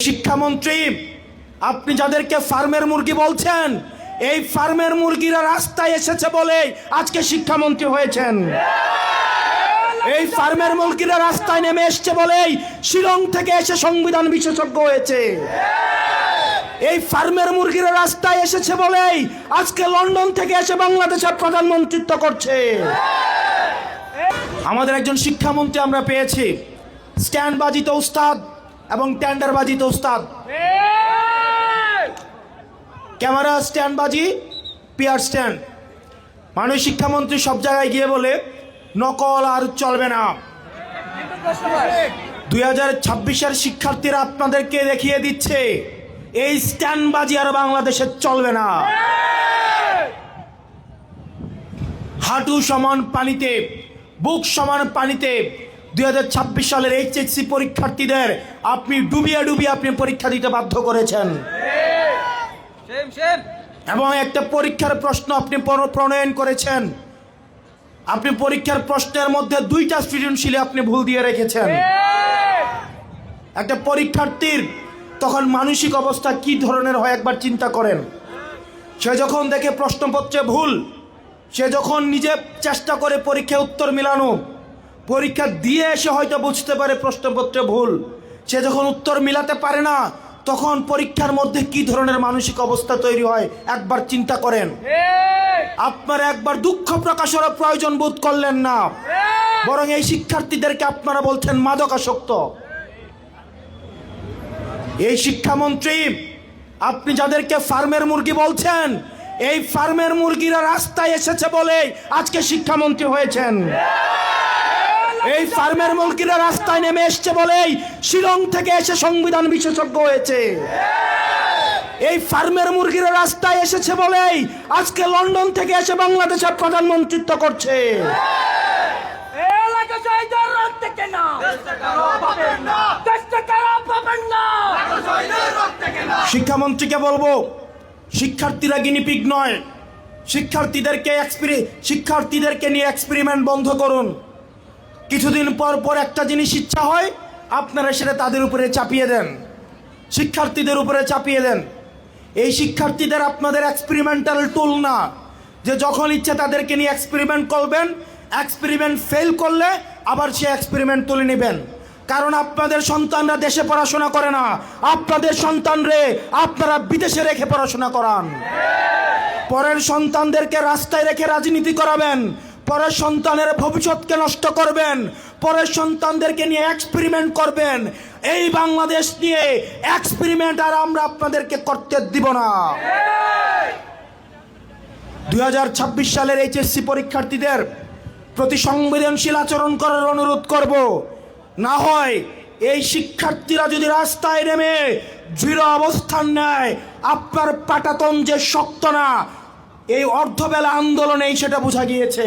শিক্ষামন্ত্রী, আপনি যাদেরকে ফার্মের মুরগি বলছেন, এই ফার্মের মুরগিরা রাস্তায় এসেছে বলেই আজকে শিক্ষামন্ত্রী হয়েছেন। এই ফার্মের মুরগিরা রাস্তায় নেমে এসেছে বলেই শিলং থেকে এসে সংবিধান বিশেষজ্ঞ হয়েছে। এই ফার্মের মুরগিরা রাস্তায় এসেছে বলেই আজকে লন্ডন থেকে এসে বাংলাদেশের প্রধানমন্ত্রিত্ব করছে। আমাদের একজন শিক্ষামন্ত্রী আমরা পেয়েছি, স্ট্যান্ডবাজিতে উস্তাদ এবং টেন্ডারবাজিতে উস্তাদ। ক্যামেরা স্ট্যান্ডবাজি, পিয়ার স্ট্যান্ড। মাননীয় শিক্ষামন্ত্রী সব জায়গায় গিয়ে বলে নকল আর চলবে না। 2026-এর শিক্ষার্থীরা আপনাদেরকে দেখিয়ে দিচ্ছে এই স্ট্যান্ডবাজি আর বাংলাদেশে চলবে না। হাঁটু সমান পানিতে, বুক সমান পানিতে 2026 সালের এইচএসসি পরীক্ষার্থীদের আপনি ডুবিয়ে ডুবিয়ে আপনি পরীক্ষা দিতে বাধ্য করেছেন। এবং একটা পরীক্ষার প্রশ্ন আপনি প্রণয়ন করেছেন। আপনি পরীক্ষার প্রশ্নের মধ্যে 2টা সৃজনশীলে আপনি ভুল দিয়ে রেখেছেন। একটা পরীক্ষার্থীর তখন মানসিক অবস্থা কি ধরনের হয় একবার চিন্তা করেন। সে যখন দেখে প্রশ্নপত্রে ভুল, সে যখন নিজে চেষ্টা করে পরীক্ষায় উত্তর মিলানো, পরীক্ষা দিয়ে এসে হয়তো বুঝতে পারে প্রশ্নপত্রে ভুল, সে যখন উত্তর মিলাতে পারে না, তখন পরীক্ষার মধ্যে কি ধরনের মানসিক অবস্থা তৈরি হয় একবার চিন্তা করেন। আপনারা একবার দুঃখ প্রকাশের প্রয়োজন বোধ করলেন না, বরং এই শিক্ষার্থীদেরকে আপনারা বলছেন মাদকাসক্ত। এই শিক্ষামন্ত্রী, আপনি যাদেরকে ফার্মের মুরগি বলছেন, এই ফার্মের মুরগিরা রাস্তায় এসেছে বলেই আজকে শিক্ষামন্ত্রী হয়েছেন। এই ফার্মের মুরগিরা রাস্তায় নেমে এসছে বলেই শিলং থেকে এসে সংবিধান বিশেষজ্ঞ হয়েছে। এই ফার্মের মুরগিরা রাস্তায় এসেছে বলেই আজকে লন্ডন থেকে এসে বাংলাদেশের প্রধানমন্ত্রিত্ব করছে। শিক্ষামন্ত্রীকে বলবো, শিক্ষার্থীরা গিনিপিগ নয়। শিক্ষার্থীদেরকে নিয়ে এক্সপেরিমেন্ট বন্ধ করুন। কিছুদিন পর পর একটা জিনিস ইচ্ছা হয়, আপনারা সেটা তাদের উপরে চাপিয়ে দেন, শিক্ষার্থীদের উপরে চাপিয়ে দেন। এই শিক্ষার্থীদের আপনাদের এক্সপেরিমেন্টাল টুল না, যে যখন ইচ্ছে তাদেরকে নিয়ে এক্সপেরিমেন্ট করবেন, এক্সপেরিমেন্ট ফেল করলে আবার সে এক্সপেরিমেন্ট তুলে নেবেন। কারণ আপনাদের সন্তানরা দেশে পড়াশোনা করে না, আপনাদের সন্তানরে আপনারা বিদেশে রেখে পড়াশোনা করান। পরের সন্তানদেরকে রাস্তায় রেখে রাজনীতি করাবেন, পরের সন্তানের ভবিষ্যৎকে নষ্ট করবেন, পরের সন্তানদেরকে নিয়ে এক্সপেরিমেন্ট করবেন। এই বাংলাদেশ নিয়ে এক্সপেরিমেন্ট আর আমরা আপনাদেরকে করতে দিব না। 2026 সালের এইচএসসি পরীক্ষার্থীদের প্রতি সংবেদনশীল আচরণ করার অনুরোধ করব। না হয় এই শিক্ষার্থীরা যদি রাস্তায় নেমে দৃঢ় অবস্থান নেয়, আপনার পাটাতন যে শক্ত না, এই অর্ধবেলা আন্দোলনেই সেটা বোঝা গিয়েছে।